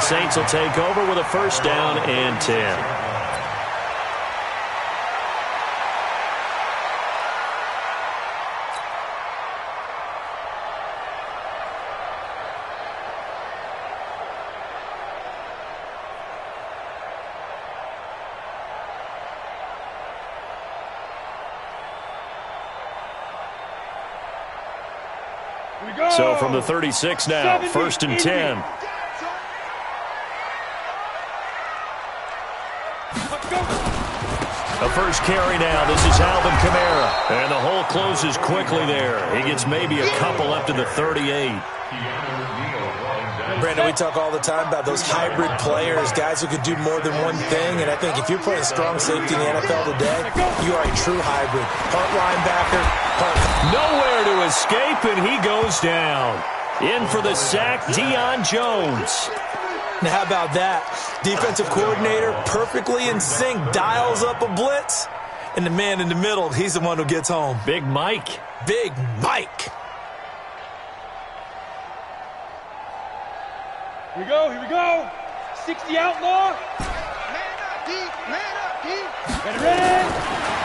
Saints will take over with a first down and 10. So from the 36 now, first and 10. The first carry now. This is Alvin Kamara. And the hole closes quickly there. He gets maybe a couple up to the 38. Brandon, we talk all the time about those hybrid players, guys who could do more than one thing. And I think if you're playing strong safety in the NFL today, you are a true hybrid. Part linebacker, part... Nowhere to escape, and he goes down. In for the sack, Deion Jones. Now, how about that? Defensive coordinator, perfectly in sync, dials up a blitz. And the man in the middle, he's the one who gets home. Big Mike. Big Mike. Here we go. 60 outlaw. Man up, D. Ready.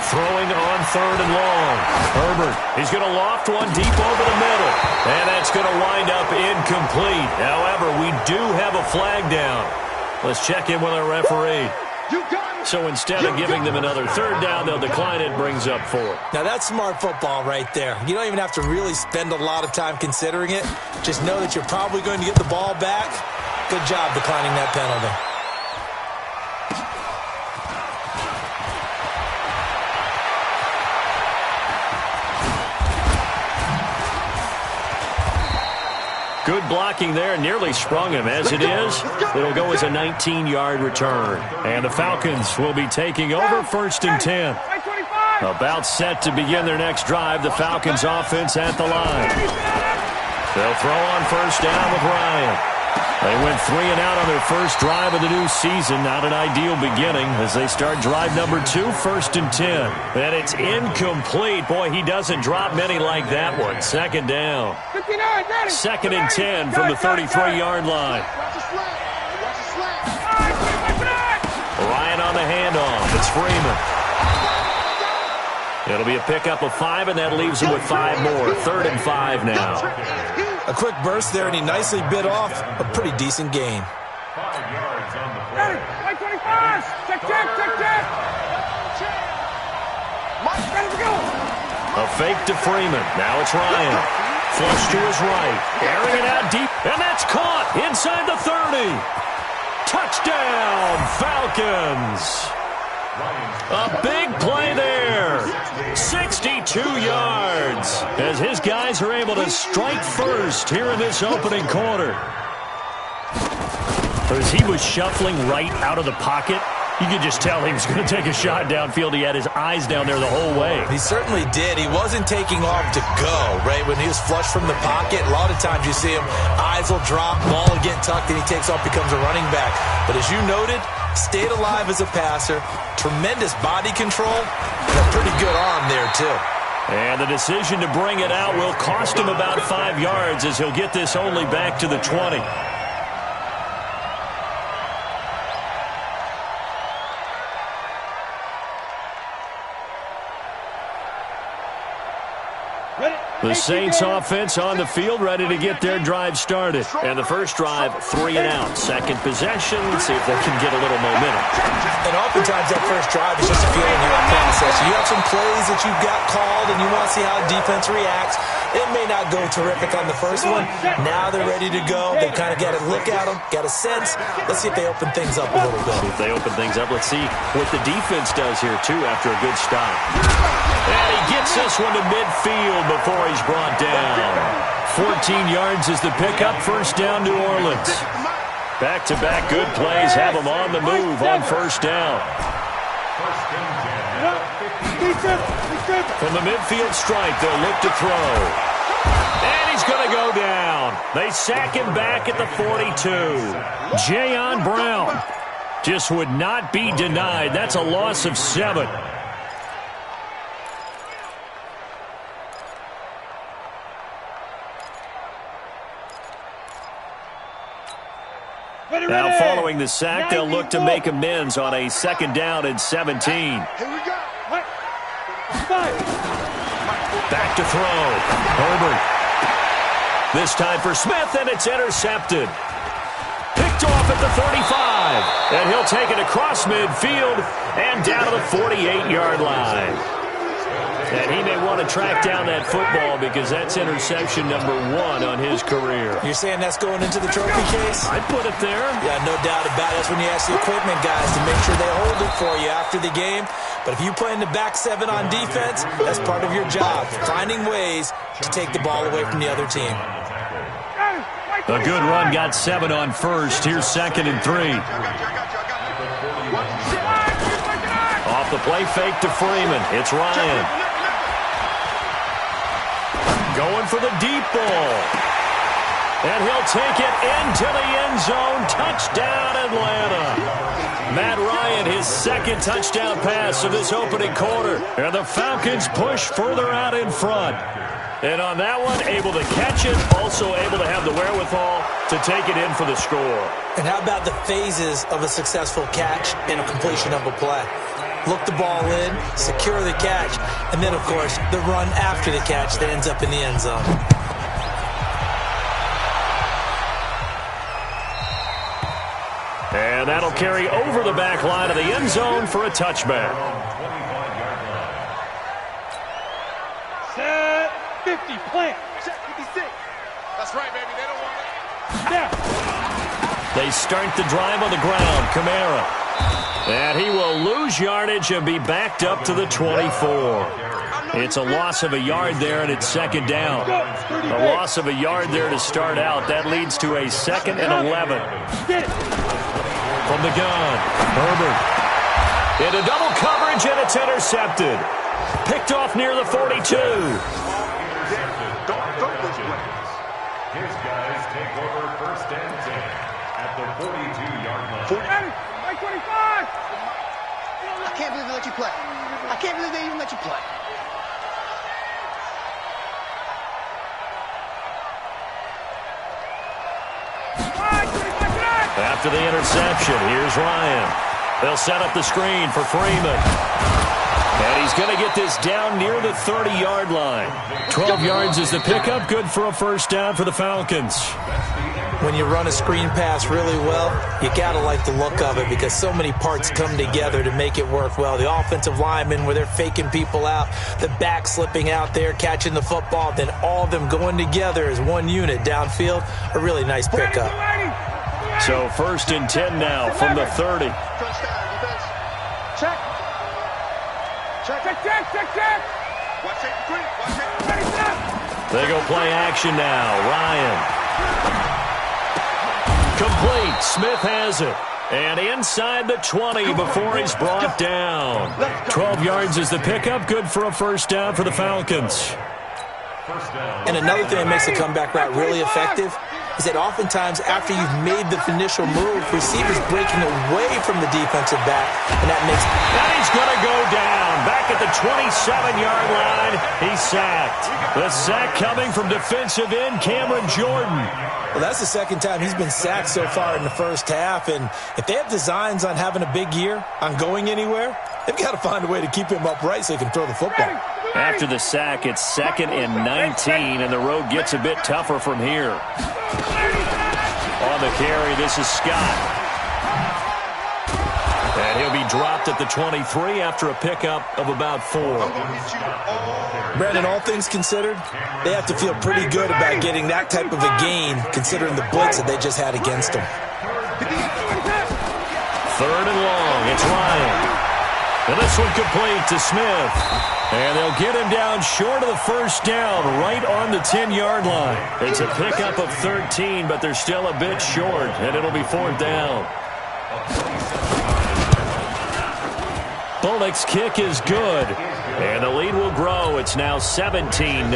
Throwing on third and long. Herbert, he's going to loft one deep over the middle. And that's going to wind up incomplete. However, we do have a flag down. Let's check in with our referee. So instead of giving them another third down, they'll decline it, brings up 4. Now that's smart football right there. You don't even have to really spend a lot of time considering it. Just know that you're probably going to get the ball back. Good job declining that penalty. Good blocking there, nearly sprung him. As it is, it'll go as a 19-yard return. And the Falcons will be taking over first and 10. About set to begin their next drive, the Falcons offense at the line. They'll throw on first down with Ryan. They went 3 and out on their first drive of the new season. Not an ideal beginning as they start drive number 2, first and 10. And it's incomplete. Boy, he doesn't drop many like that one. Second down. Second and 10 from the 33-yard line. Ryan on the handoff. It's Freeman. It'll be a pickup of 5, and that leaves him with 5 more. 3rd and 5 now. A quick burst there, and he nicely bit off a pretty decent gain. 5 yards on the play. 25. Check. Ready to go. A fake to Freeman. Now it's Ryan. Flush to his right. Airing it out deep, and that's caught inside the 30. Touchdown, Falcons. A big play there. 62 yards as his guys are able to strike first here in this opening quarter. As he was shuffling right out of the pocket, you could just tell he was going to take a shot downfield. He had his eyes down there the whole way. He certainly did. He wasn't taking off to go, right? When he was flushed from the pocket, a lot of times you see him, eyes will drop, ball will get tucked, and he takes off, becomes a running back. But as you noted, stayed alive as a passer, tremendous body control, and a pretty good arm there, too. And the decision to bring it out will cost him about 5 yards as he'll get this only back to the 20. The Saints offense on the field, ready to get their drive started. And the first drive, 3 and out. Second possession, let's see if they can get a little momentum. And oftentimes that first drive is just a feeling you're in process. You have some plays that you've got called and you want to see how defense reacts. It may not go terrific on the first one. Now they're ready to go. They've kind of got to look at them, got a sense. Let's see if they open things up a little bit. See if they open things up. Let's see what the defense does here, too, after a good stop. And he gets this one to midfield before he's brought down. 14 yards is the pickup. First down, New Orleans. Back-to-back good plays have them on the move on first down. From the midfield stripe, they'll look to throw. And he's going to go down. They sack him back at the 42. Jayon Brown just would not be denied. That's a loss of 7. Now following the sack, they'll look to make amends on a 2nd down and 17. Here we go. Back to throw. Herbert. This time for Smith, and it's intercepted. Picked off at the 35. And he'll take it across midfield and down to the 48-yard line. And he may want to track down that football because that's interception number 1 on his career. You're saying that's going into the trophy case? I'd put it there. Yeah, no doubt about it. That's when you ask the equipment guys to make sure they hold it for you after the game. But if you play in the back 7 on defense, that's part of your job, finding ways to take the ball away from the other team. A good run got 7 on first. Here's 2nd and 3. Off the play fake to Freeman. It's Ryan. Going for the deep ball. And he'll take it into the end zone. Touchdown, Atlanta. Matt Ryan, his 2nd touchdown pass of this opening quarter. And the Falcons push further out in front. And on that one, able to catch it, also able to have the wherewithal to take it in for the score. And how about the phases of a successful catch and a completion of a play? Look the ball in, secure the catch, and then, of course, the run after the catch that ends up in the end zone. And that'll carry over the back line of the end zone for a touchback. Set 50, plant. Set 56. That's right, baby. They don't want it. Now. They start the drive on the ground. Kamara. And he will lose yardage and be backed up to the 24. It's a loss of a yard there, and it's 2nd down. A loss of a yard there to start out. That leads to a 2nd and 11. From the gun, Herbert. Into double coverage, and it's intercepted. Picked off near the 42. His guys take over 1st and 10 at the 42-yard line. 25! I can't believe they let you play. I can't believe they even let you play. After the interception, here's Ryan. They'll set up the screen for Freeman. And he's going to get this down near the 30-yard line. 12 yards is the pickup. Good for a 1st down for the Falcons. When you run a screen pass really well, you got to like the look of it because so many parts come together to make it work well. The offensive linemen, where they're faking people out, the back slipping out there, catching the football, then all of them going together as one unit downfield. A really nice pickup. So 1st and 10 now from the 30. Check. Check, check, check, check, check. Watch it, quick. Watch it. They go play action now. Ryan. Complete. Smith has it. And inside the 20 before he's brought down. 12 yards is the pickup. Good for a 1st down for the Falcons. And another thing that makes the comeback route really effective is that oftentimes after you've made the initial move, receivers breaking away from the defensive back, and that makes... And he's going to go down. Back at the 27-yard line, he's sacked. The sack coming from defensive end Cameron Jordan. Well, that's the 2nd time he's been sacked so far in the 1st half, and if they have designs on having a big year, on going anywhere, they've got to find a way to keep him upright so he can throw the football. After the sack, it's 2nd and 19, and the road gets a bit tougher from here. On the carry, this is Scott. And he'll be dropped at the 23 after a pickup of about 4. Brandon, all things considered, they have to feel pretty good about getting that type of a gain, considering the blitz that they just had against them. 3rd and long, it's Ryan. And this one complete to Smith. And they'll get him down short of the 1st down, right on the 10-yard line. It's a pickup of 13, but they're still a bit short, and it'll be 4th down. Bullock's kick is good, and the lead will grow. It's now 17-0.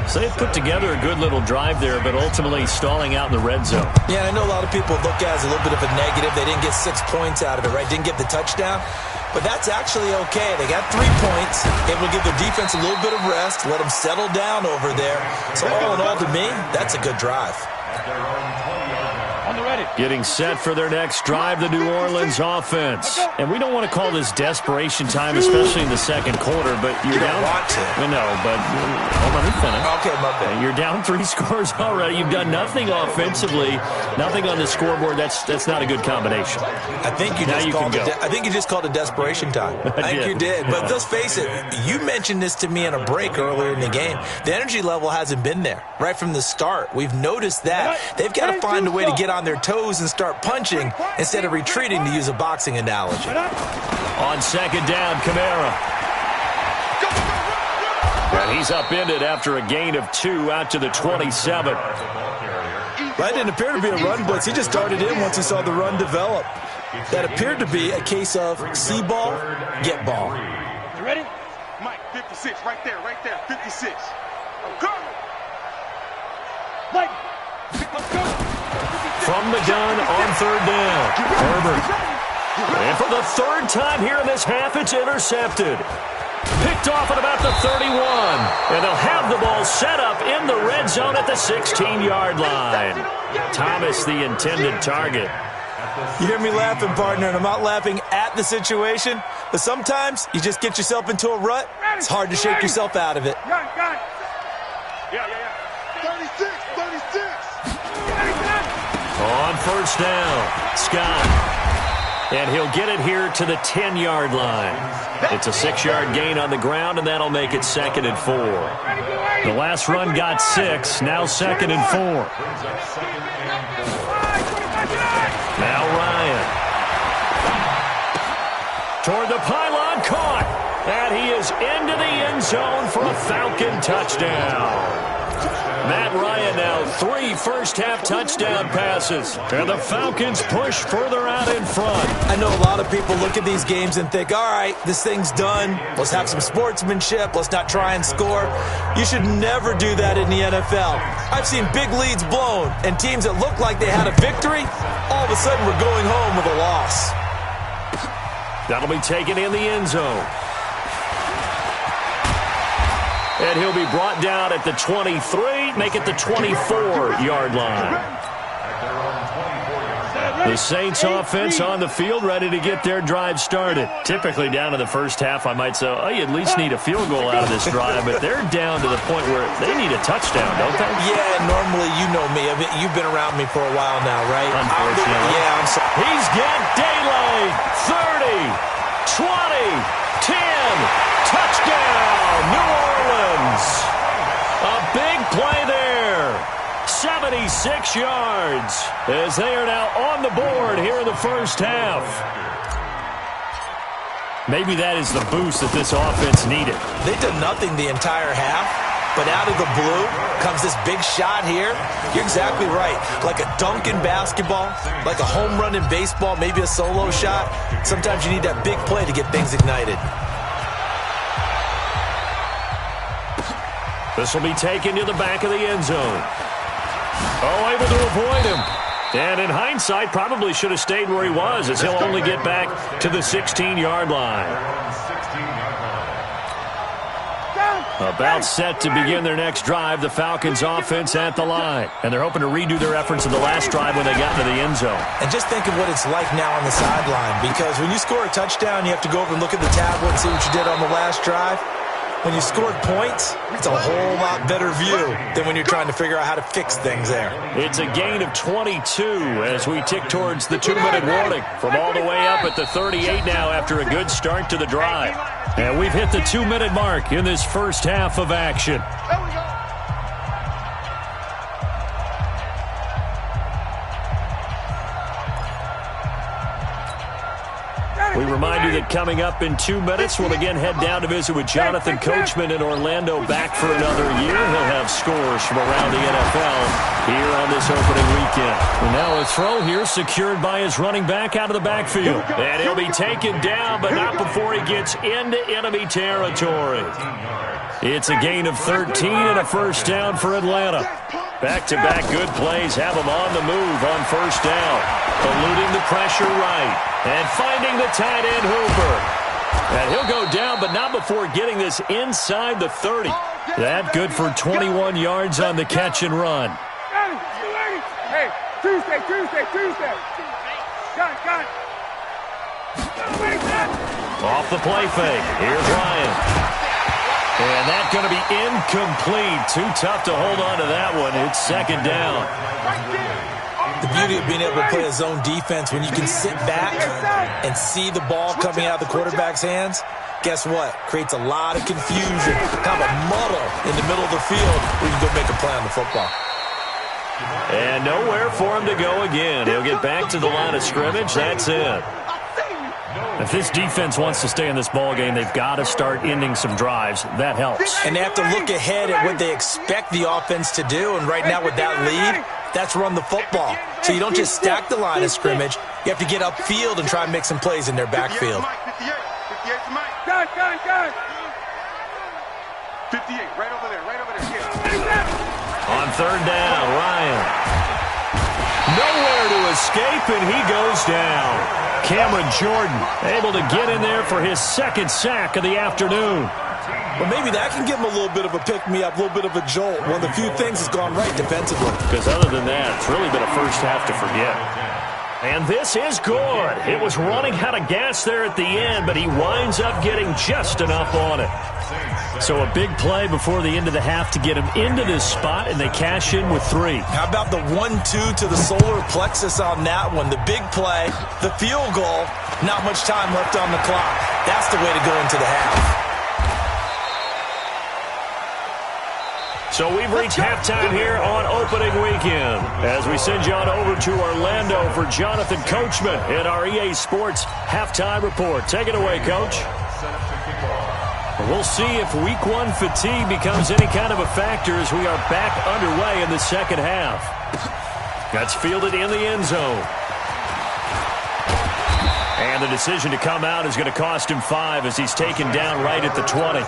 So they've put together a good little drive there, but ultimately stalling out in the red zone. Yeah, I know a lot of people look at it as a little bit of a negative. They didn't get 6 points out of it, right? Didn't get the touchdown. But that's actually okay. They got 3 points. Able to give their defense a little bit of rest, let them settle down over there. So all in all, to me, that's a good drive. Getting set for their next drive, the New Orleans offense. And we don't want to call this desperation time, especially in the second quarter, but you're down. Want to. No, but hold on, let me finish. Okay, my bad. You're down 3 scores already. You've done nothing offensively, nothing on the scoreboard. That's not a good combination. I think you just called it desperation time. I think you did. But let's face it, you mentioned this to me in a break earlier in the game. The energy level hasn't been there right from the start. We've noticed that. They've got to find a way to get on their toes and start punching instead of retreating, to use a boxing analogy. On second down, Kamara. And he's upended after a gain of 2 out to the 27. That didn't appear to be a run blitz. He just darted in once he saw the run develop. That appeared to be a case of see ball, get ball. You ready? Mike, 56, right there, 56. I'm coming. Mike, let's go. From the gun on third down, Herbert. And for the third time here in this half, it's intercepted. Picked off at about the 31. And they'll have the ball set up in the red zone at the 16-yard line. Thomas, the intended target. You hear me laughing, partner, and I'm not laughing at the situation, but sometimes you just get yourself into a rut. It's hard to shake yourself out of it. Yeah. 36. On first down, Scott. And he'll get it here to the 10-yard line. It's a 6-yard gain on the ground, and that'll make it 2nd and 4. The last run got 6, now 2nd and 4. Now Ryan. Toward the pylon, caught. And he is into the end zone for a Falcon touchdown. Matt Ryan now 3 first-half touchdown passes. And the Falcons push further out in front. I know a lot of people look at these games and think, all right, this thing's done. Let's have some sportsmanship. Let's not try and score. You should never do that in the NFL. I've seen big leads blown, and teams that look like they had a victory, all of a sudden we're going home with a loss. That'll be taken in the end zone. And he'll be brought down at the 23, make it the 24-yard line. The Saints offense on the field, ready to get their drive started. Typically down to the first half, I might say, oh, you at least need a field goal out of this drive, but they're down to the point where they need a touchdown, don't they? Yeah, normally you know me. I mean, you've been around me for a while now, right? Unfortunately. I'm sorry. He's got daylight. 30, 20, 10, touchdown, New Orleans. A big play there. 76 yards as they are now on the board here in the first half. Maybe that is the boost that this offense needed. They did nothing the entire half, but out of the blue comes this big shot here. You're exactly right. Like a dunk in basketball, like a home run in baseball, maybe a solo shot. Sometimes you need that big play to get things ignited. This will be taken to the back of the end zone. Oh, able to avoid him. And in hindsight, probably should have stayed where he was, as he'll only get back to the 16-yard line. About set to begin their next drive, the Falcons offense at the line. And they're hoping to redo their efforts of the last drive when they got into the end zone. And just think of what it's like now on the sideline, because when you score a touchdown, you have to go over and look at the tablet and see what you did on the last drive. When you scored points, it's a whole lot better view than when you're trying to figure out how to fix things there. It's a gain of 22 as we tick towards the 2-minute warning. From all the way up at the 38 now after a good start to the drive. And we've hit the 2-minute mark in this first half of action. We remind you that coming up in 2 minutes, we'll again head down to visit with Jonathan Coachman in Orlando, back for another year. He'll have scores from around the NFL here on this opening weekend. And now a throw here secured by his running back out of the backfield. And he'll be taken down, but not before he gets into enemy territory. It's a gain of 13 and a first down for Atlanta. Back-to-back good plays have him on the move on first down. Eluding the pressure right. And finding the tight end Hooper. And he'll go down, but not before getting this inside the 30. That good for 21 yards on the catch and run. Hey, Tuesday. Got it. Off the play fake. Here's Ryan. And that's going to be incomplete. Too tough to hold on to that one. It's second down. The beauty of being able to play a zone defense when you can sit back and see the ball coming out of the quarterback's hands, guess what? Creates a lot of confusion, kind of a muddle in the middle of the field where you can go make a play on the football. And nowhere for him to go again. He'll get back to the line of scrimmage. That's it. If this defense wants to stay in this ballgame, they've got to start ending some drives. That helps. And they have to look ahead at what they expect the offense to do. And right now with that lead, that's run the football. So you don't just stack the line of scrimmage. You have to get upfield and try and make some plays in their backfield. 58, right over there. Yeah. On third down, Ryan. Nowhere to escape, and he goes down. Cameron Jordan able to get in there for his second sack of the afternoon. Well, maybe that can give him a little bit of a pick-me-up, a little bit of a jolt. One of the few things that's gone right defensively. Because other than that, it's really been a first half to forget. And this is good. It was running out of gas there at the end, but he winds up getting just enough on it. So a big play before the end of the half to get him into this spot, and they cash in with 3. How about the 1-2 to the solar plexus on that one? The big play, the field goal, not much time left on the clock. That's the way to go into the half. So we've reached halftime here on opening weekend as we send you on over to Orlando for Jonathan Coachman in our EA Sports Halftime Report. Take it away, Coach. We'll see if Week 1 fatigue becomes any kind of a factor as we are back underway in the second half. That's fielded in the end zone. And the decision to come out is going to cost him 5 as he's taken down right at the 20.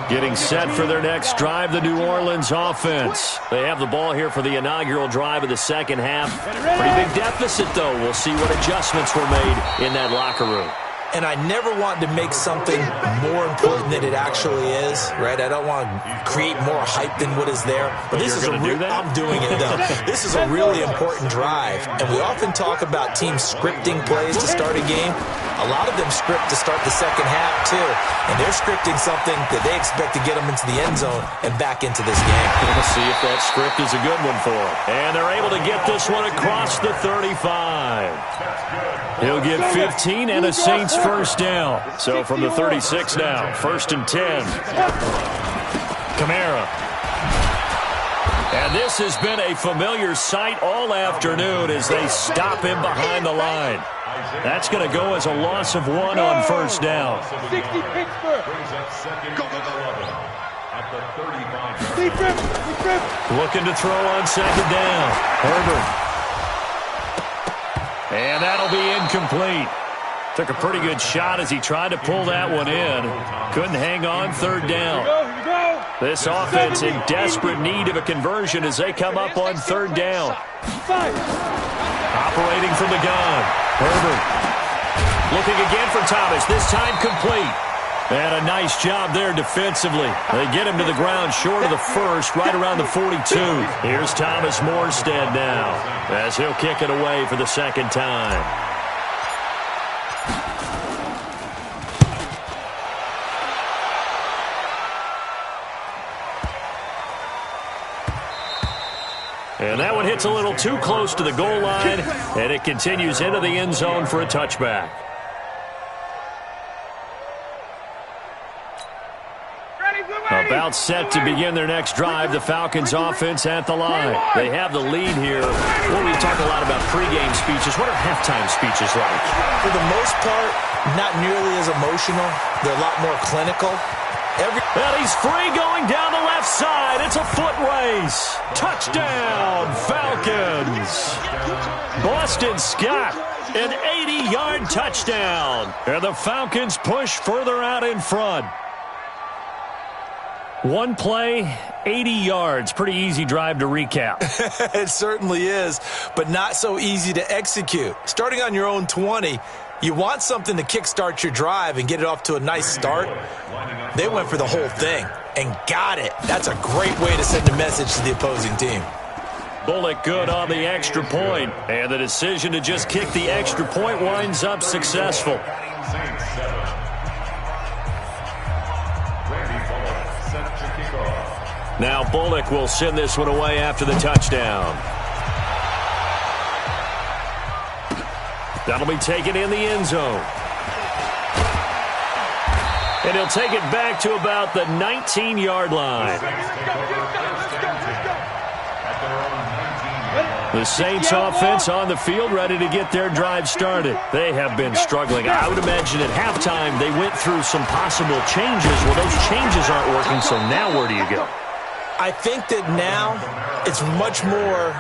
Getting set for their next drive, the New Orleans offense. They have the ball here for the inaugural drive of the second half. Pretty big deficit, though. We'll see what adjustments were made in that locker room. And I never want to make something more important than it actually is, right? I don't want to create more hype than what is there. But this is I'm doing it, though. This is a really important drive. And we often talk about teams scripting plays to start a game. A lot of them script to start the second half, too. And they're scripting something that they expect to get them into the end zone and back into this game. We'll see if that script is a good one for them. And they're able to get this one across the 35. He'll get 15 and a Saints first down. So from the 36 now, 1st and 10. Kamara. And this has been a familiar sight all afternoon as they stop him behind the line. That's going to go as a loss of 1 on first down. 60 Pittsburgh. Looking to throw on second down. Herbert. And that'll be incomplete. Took a pretty good shot as he tried to pull that one in. Couldn't hang on, third down. This offense in desperate need of a conversion as they come up on third down. Operating from the gun. Herbert. Looking again for Thomas. This time complete. And a nice job there defensively. They get him to the ground short of the first, right around the 42. Here's Thomas Morstead now as he'll kick it away for the second time. And that one hits a little too close to the goal line, and it continues into the end zone for a touchback. About set to begin their next drive, the Falcons offense at the line. They have the lead here. Well, we talk a lot about pregame speeches. What are halftime speeches like? For the most part, not nearly as emotional. They're a lot more clinical. And he's free going down the left side. It's a foot race. Touchdown, Falcons. Boston Scott, an 80-yard touchdown. And the Falcons push further out in front. One play, 80 yards. Pretty easy drive to recap. It certainly is, but not so easy to execute. Starting on your own 20, you want something to kickstart your drive and get it off to a nice start. They went for the whole thing and got it. That's a great way to send a message to the opposing team. Bullock good on the extra point, and the decision to just kick the extra point winds up successful. Now Bullock will send this one away after the touchdown. That'll be taken in the end zone. And he'll take it back to about the 19-yard line. The Saints offense on the field ready to get their drive started. They have been struggling. I would imagine at halftime they went through some possible changes. Well, those changes aren't working, so now where do you go? I think that now it's much more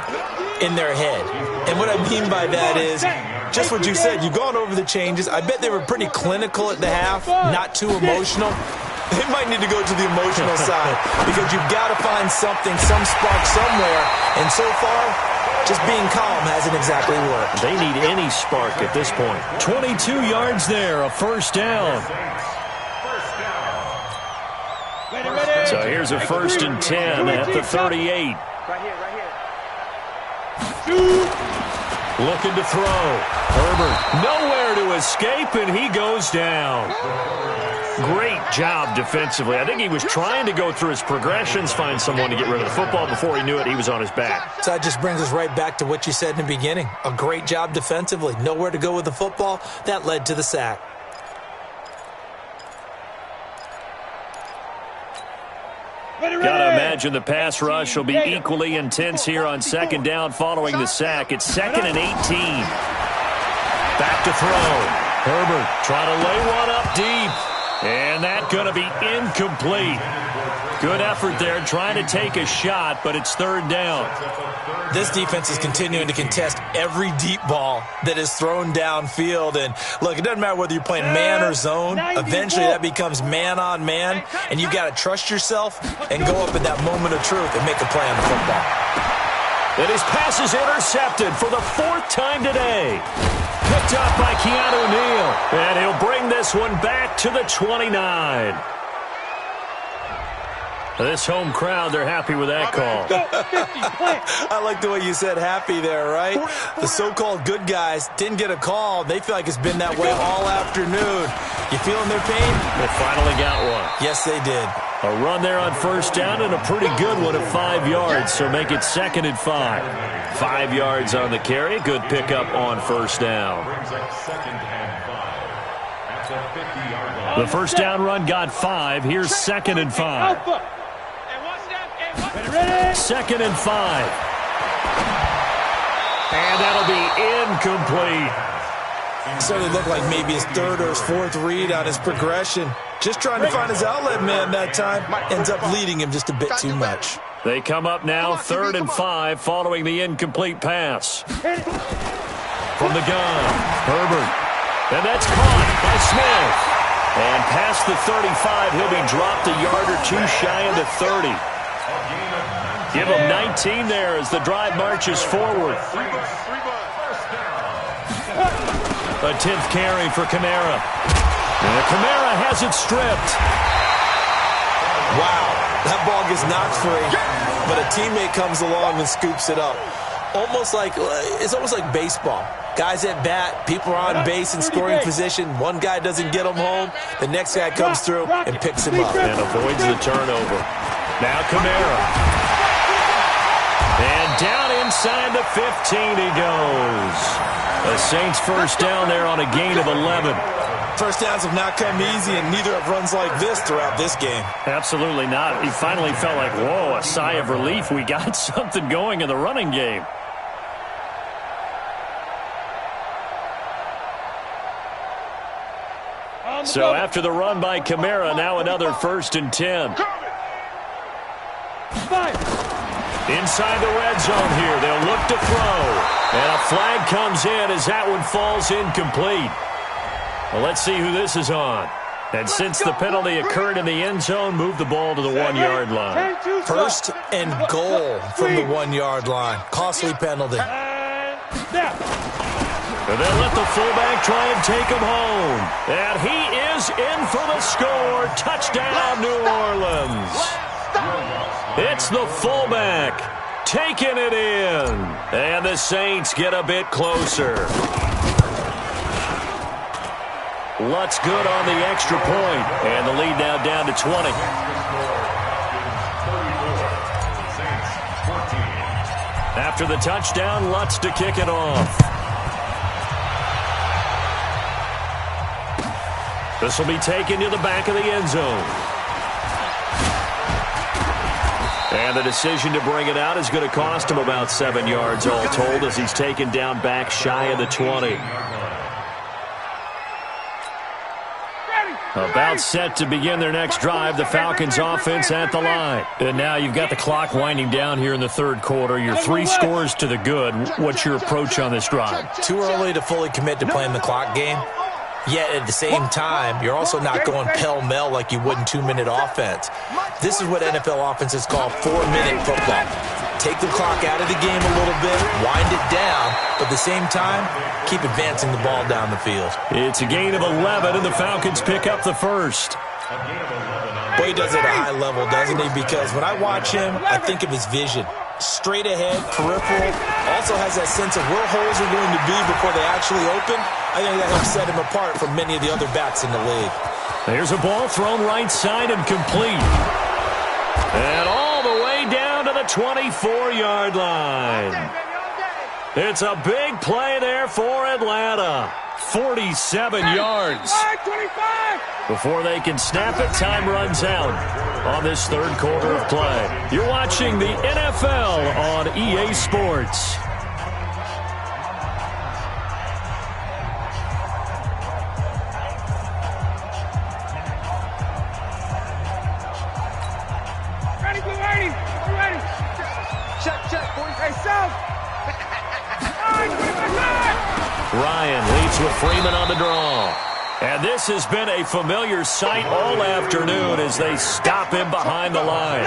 in their head. And what I mean by that is just what you said. You've gone over the changes. I bet they were pretty clinical at the half, not too emotional. They might need to go to the emotional side because you've got to find something, some spark somewhere. And so far, just being calm hasn't exactly worked. They need any spark at this point. 22 yards there, a first down. So here's a 1st and 10 at the 38. Looking to throw. Herbert nowhere to escape, and he goes down. Great job defensively. I think he was trying to go through his progressions, find someone to get rid of the football. Before he knew it, he was on his back. So that just brings us right back to what you said in the beginning. A great job defensively. Nowhere to go with the football. That led to the sack. Gotta imagine the pass rush will be equally intense here on 2nd down following the sack. It's 2nd and 18. Back to throw. Herbert trying to lay one up deep. And that's going to be incomplete. Good effort there trying to take a shot, but it's 3rd down. This defense is continuing to contest every deep ball that is thrown downfield. And, look, it doesn't matter whether you're playing man or zone. Eventually that becomes man-on-man, and you've got to trust yourself and go up in that moment of truth and make a play on the football. And his pass is intercepted for the 4th time today. Picked up by Keanu Neal. And he'll bring this one back to the 29. This home crowd, they're happy with that call. I like the way you said happy there, right? The so-called good guys didn't get a call. They feel like it's been that way all afternoon. You feeling their pain? They finally got one. Yes, they did. A run there on 1st down and a pretty good one at 5 yards, so make it 2nd and 5. 5 yards on the carry. Good pickup on 1st down. The 1st down run got 5. Here's 2nd and 5. 2nd and 5. And that'll be incomplete. It certainly looked like maybe his 3rd or his 4th read on his progression. Just trying to find his outlet man that time. Ends up leading him just a bit too much. They come up now 3rd and 5 following the incomplete pass. From the gun, Herbert. And that's caught by Smith. And past the 35, he'll be dropped a yard or two shy of the 30. Give him 19 there as the drive marches forward. A 10th carry for Kamara. And Kamara has it stripped. Wow, that ball gets knocked free, but a teammate comes along and scoops it up. It's almost like baseball. Guys at bat, people are on base in scoring position. One guy doesn't get him home. The next guy comes through and picks him up. And avoids the turnover. Now Kamara. And down inside the 15 he goes. The Saints 1st down there on a gain of 11. First downs have not come easy, and neither have runs like this throughout this game. Absolutely not. He finally felt like, whoa, a sigh of relief. We got something going in the running game. So after the run by Kamara, now another 1st and 10. Inside the red zone here, they'll look to throw. And a flag comes in as that one falls incomplete. Well, let's see who this is on. And since the penalty occurred in the end zone, move the ball to the 1-yard line. 1st and goal from the 1-yard line. Costly penalty. And then let the fullback try and take him home. And he is in for the score. Touchdown, New Orleans. It's the fullback. taking it in. And the Saints get a bit closer. Lutz good on the extra point. And the lead now down to 20. After the touchdown, Lutz to kick it off. This will be taken to the back of the end zone. And the decision to bring it out is going to cost him about 7 yards all told as he's taken down back shy of the 20. About set to begin their next drive, the Falcons offense at the line. And now you've got the clock winding down here in the third quarter. You're 3 scores to the good. What's your approach on this drive? Too early to fully commit to playing the clock game. Yet at the same time, you're also not going pell-mell like you would in 2-minute offense. This is what NFL offenses call 4-minute football. Take the clock out of the game a little bit, wind it down, but at the same time, keep advancing the ball down the field. It's a gain of 11, and the Falcons pick up the first. Boy, he does it at a high level, doesn't he? Because when I watch him, I think of his vision. Straight ahead, peripheral, also has that sense of where holes are going to be before they actually open. I think that helps set him apart from many of the other backs in the league. There's a ball thrown right side and complete. And all the way down to the 24-yard line. It's a big play there for Atlanta. 47 yards. Before they can snap it, time runs out on this third quarter of play. You're watching the NFL on EA Sports. Ryan leads with Freeman on the draw. And this has been a familiar sight all afternoon as they stop him behind the line.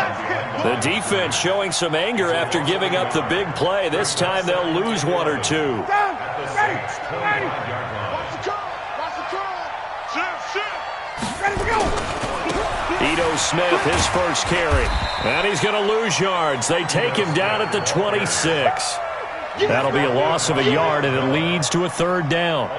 The defense showing some anger after giving up the big play. This time they'll lose 1 or 2. Ito Smith, his first carry. And he's going to lose yards. They take him down at the 26. That'll be a loss of a yard, and it leads to a third down.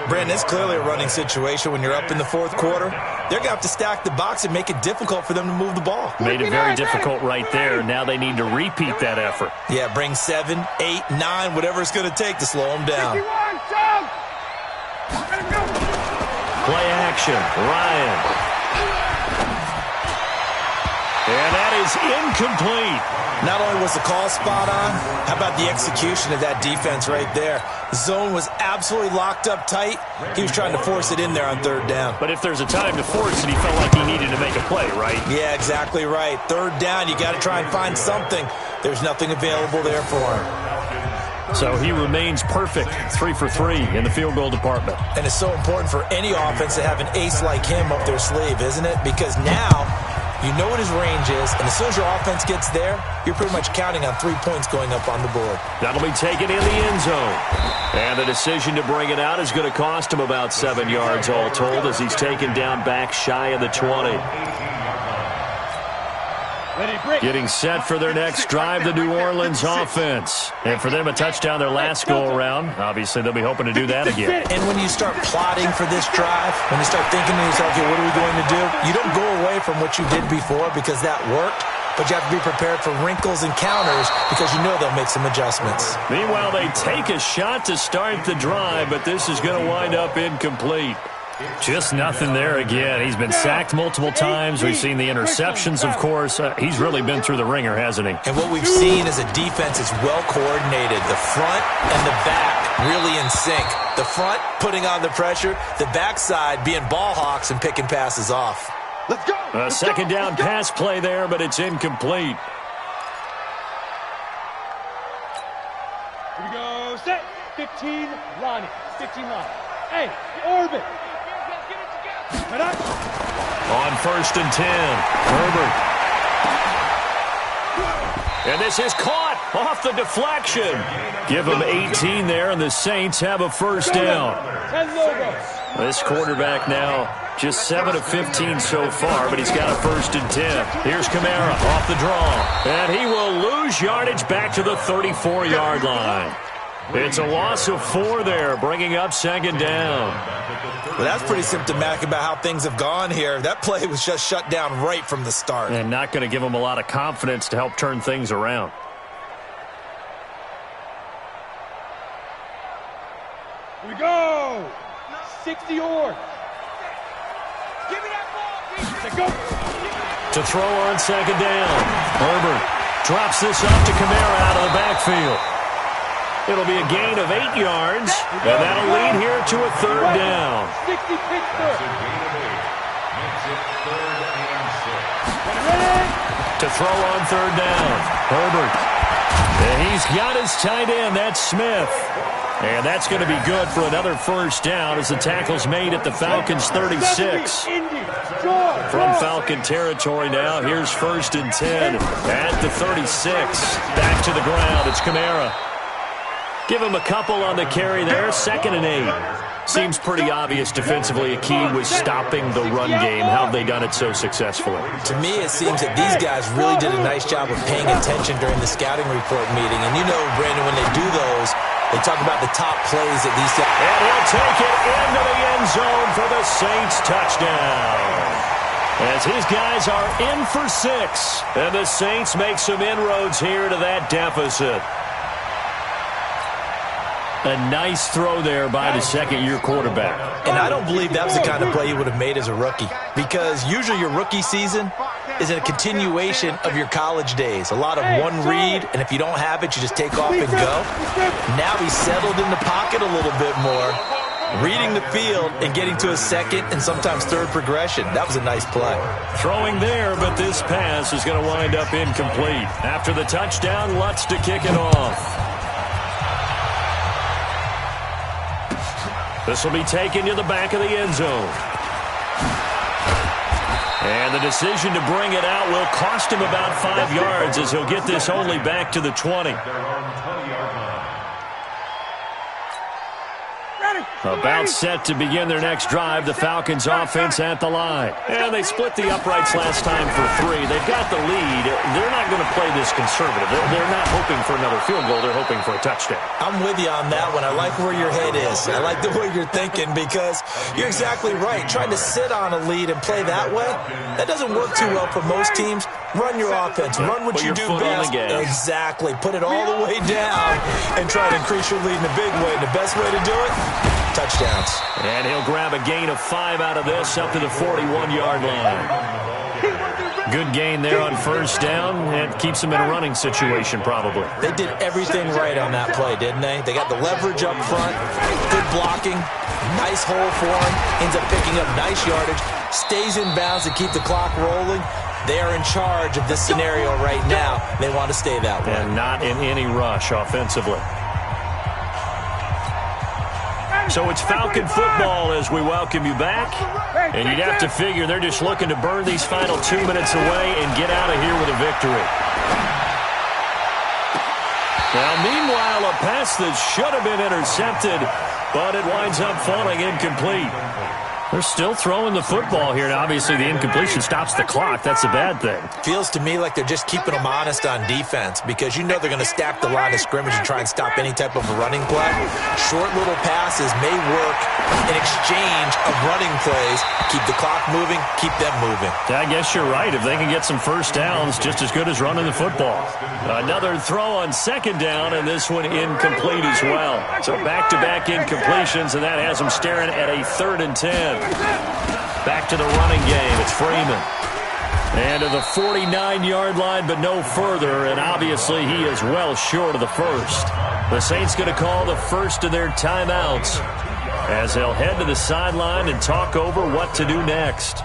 Brandon, it's clearly a running situation when you're up in the fourth quarter. They're going to have to stack the box and make it difficult for them to move the ball. Made it very difficult right there. Now they need to repeat that effort. Yeah, bring 7, 8, 9, whatever it's going to take to slow them down. Play action, Ryan. And that is incomplete. Not only was the call spot on, how about the execution of that defense right there? The zone was absolutely locked up tight. He was trying to force it in there on third down. But if there's a time to force it, he felt like he needed to make a play, right? Yeah, exactly right. Third down, you got to try and find something. There's nothing available there for him. So he remains perfect, 3 for 3 in the field goal department. And it's so important for any offense to have an ace like him up their sleeve, isn't it? Because now you know what his range is, and as soon as your offense gets there, you're pretty much counting on 3 points going up on the board. That'll be taken in the end zone. And the decision to bring it out is going to cost him about 7 yards all told as he's taken down back shy of the 20. Getting set for their next drive, the New Orleans offense. And for them, a touchdown their last go-around. Obviously, they'll be hoping to do that again. And when you start plotting for this drive, when you start thinking to yourself, okay, what are we going to do? You don't go away from what you did before because that worked, but you have to be prepared for wrinkles and counters because you know they'll make some adjustments. Meanwhile, they take a shot to start the drive, but this is going to wind up incomplete. Just nothing there again. He's been sacked multiple times. We've seen the interceptions, of course. He's really been through the ringer, hasn't he? And what we've seen is a defense that's well coordinated. The front and the back really in sync. The front putting on the pressure. The backside being ball hawks and picking passes off. Let's go. A second down pass play there, but it's incomplete. Here we go. Set. 15 line. 15 line. Hey, orbit. On 1st and 10, Herbert. And this is caught off the deflection. Give them 18 there, and the Saints have a first down. This quarterback now Just 7 of 15 so far, but he's got a 1st and 10. Here's Kamara off the draw. And he will lose yardage back to the 34-yard line. It's a loss of 4 there, bringing up 2nd down. Well, that's pretty symptomatic about how things have gone here. That play was just shut down right from the start. And not going to give him a lot of confidence to help turn things around. Here we go. 60 yards. Give me that ball, Let's go. To throw on 2nd down. Herbert drops this off to Kamara out of the backfield. It'll be a gain of 8 yards, and that'll lead here to a 3rd down. 60 Pittsburgh. To throw on 3rd down. Herbert. And he's got his tight end. That's Smith. And that's going to be good for another 1st down as the tackle's made at the Falcons' 36. From Falcon territory now. Here's 1st and 10 at the 36. Back to the ground. It's Kamara. Give him a couple on the carry there. 2nd and 8. Seems pretty obvious defensively a key was stopping the run game. How have they done it so successfully? To me, it seems that these guys really did a nice job of paying attention during the scouting report meeting. And you know, Brandon, when they do those, they talk about the top plays that these guys... And he'll take it into the end zone for the Saints touchdown. As his guys are in for 6. And the Saints make some inroads here to that deficit. A nice throw there by the 2nd-year quarterback. And I don't believe that was the kind of play he would have made as a rookie. Because usually your rookie season is a continuation of your college days. A lot of one read, and if you don't have it, you just take off and go. Now he's settled in the pocket a little bit more, reading the field and getting to a 2nd and sometimes 3rd progression. That was a nice play. Throwing there, but this pass is going to wind up incomplete. After the touchdown, Lutz to kick it off. This will be taken to the back of the end zone. And the decision to bring it out will cost him about 5 yards as he'll get this only back to the 20. About set to begin their next drive, the Falcons offense at the line. And they split the uprights last time for 3. They've got the lead. They're not going to play this conservative. They're not hoping for another field goal. They're hoping for a touchdown. I'm with you on that one. I like where your head is. I like the way you're thinking because you're exactly right. Trying to sit on a lead and play that way, that doesn't work too well for most teams. Run your offense. Run what you do best. Exactly. Put it all the way down and try to increase your lead in a big way. And the best way to do it, touchdowns. And he'll grab a gain of 5 out of this up to the 41-yard line. Good gain there on 1st down and keeps him in a running situation probably. They did everything right on that play, didn't they? They got the leverage up front, good blocking, nice hole for him, ends up picking up nice yardage, stays in bounds to keep the clock rolling. They are in charge of this scenario right now. They want to stay that way. And not in any rush offensively. So it's Falcon football as we welcome you back. And you'd have to figure they're just looking to burn these final 2 minutes away and get out of here with a victory. Now, meanwhile, a pass that should have been intercepted, but it winds up falling incomplete. They're still throwing the football here. Now, obviously, the incompletion stops the clock. That's a bad thing. Feels to me like they're just keeping them honest on defense because you know they're going to stack the line of scrimmage and try and stop any type of a running play. Short little passes may work in exchange of running plays. Keep the clock moving, keep them moving. I guess you're right. If they can get some 1st downs, just as good as running the football. Another throw on 2nd down, and this one incomplete as well. So back-to-back incompletions, and that has them staring at a 3rd and 10. Back to the running game. It's Freeman. And to the 49-yard line, but no further. And obviously, he is well short of the 1st. The Saints going to call the 1st of their timeouts as they'll head to the sideline and talk over what to do next.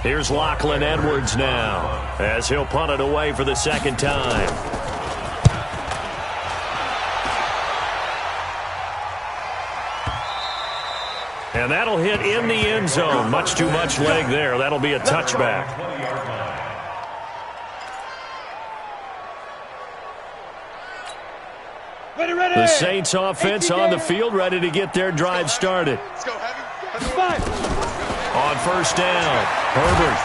Here's Lachlan Edwards now as he'll punt it away for the 2nd time. And that'll hit in the end zone. Much too much leg there. That'll be a touchback. The Saints offense on the field, ready to get their drive started. Let's go, Heavy. On first down, Herbert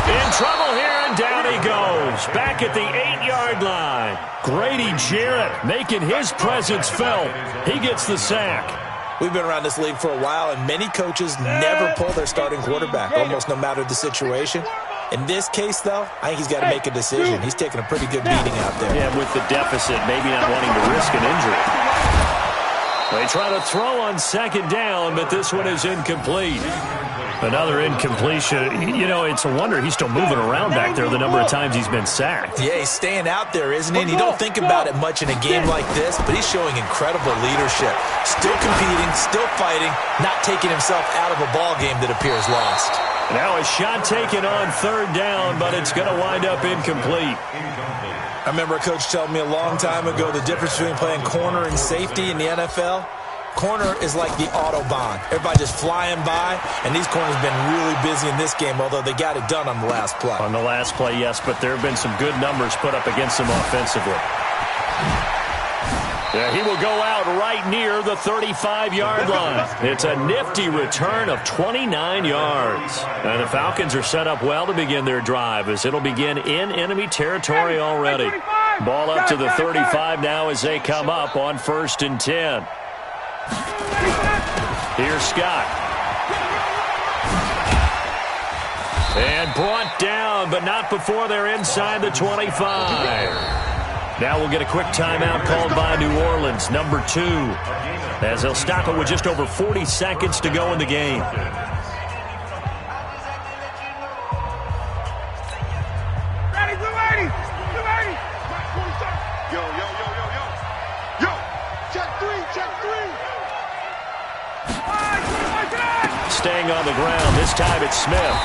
in trouble here, and down he goes. Back at the 8-yard line. Grady Jarrett making his presence felt. He gets the sack. We've been around this league for a while, and many coaches never pull their starting quarterback, almost no matter the situation. In this case, though, I think he's got to make a decision. He's taking a pretty good beating out there. Yeah, with the deficit, maybe not wanting to risk an injury. They try to throw on second down, but this one is incomplete. Another incompletion. You know, it's a wonder he's still moving around back there the number of times he's been sacked. Yeah, he's staying out there, isn't he? And you don't think about it much in a game like this, but he's showing incredible leadership. Still competing, still fighting, not taking himself out of a ball game that appears lost. Now a shot taken on third down, but it's going to wind up incomplete. I remember a coach telling me a long time ago the difference between playing corner and safety in the NFL. Corner is like the Autobahn. Everybody just flying by, and these corners have been really busy in this game, although they got it done on the last play. On the last play, yes, but there have been some good numbers put up against them offensively. Yeah, he will go out right near the 35-yard line. It's a nifty return of 29 yards. And the Falcons are set up well to begin their drive as it'll begin in enemy territory already. Ball up to the 35 now as they come up on 1st and 10. Here's Scott. And brought down, but not before they're inside the 25. Now we'll get a quick timeout called by New Orleans, number 2, as they'll stop it with just over 40 seconds to go in the game. Ready, blue 80. Blue 80. Yo. Yo, check 3. Staying on the ground, this time it's Smith.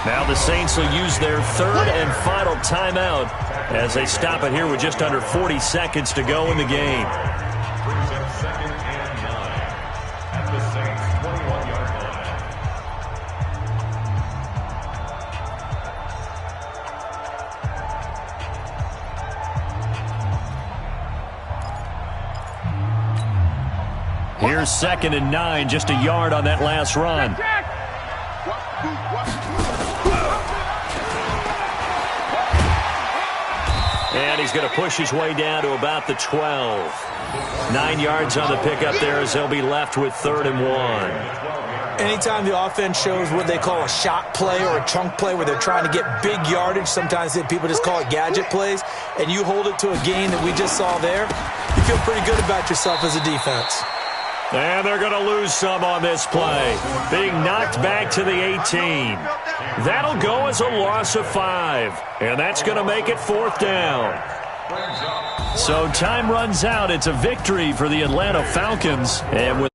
Now the Saints will use their third and final timeout as they stop it here with just under 40 seconds to go in the game. Brings up 2nd and 9 at the Saints' 21-yard line. Here's 2nd and 9, just a yard on that last run. And he's going to push his way down to about the 12. 9 yards on the pickup there as they'll be left with 3rd and 1. Anytime the offense shows what they call a shot play or a chunk play where they're trying to get big yardage, sometimes people just call it gadget plays, and you hold it to a gain that we just saw there, you feel pretty good about yourself as a defense. And they're going to lose some on this play, being knocked back to the 18. That'll go as a loss of 5, and that's going to make it 4th down. So time runs out. It's a victory for the Atlanta Falcons, and with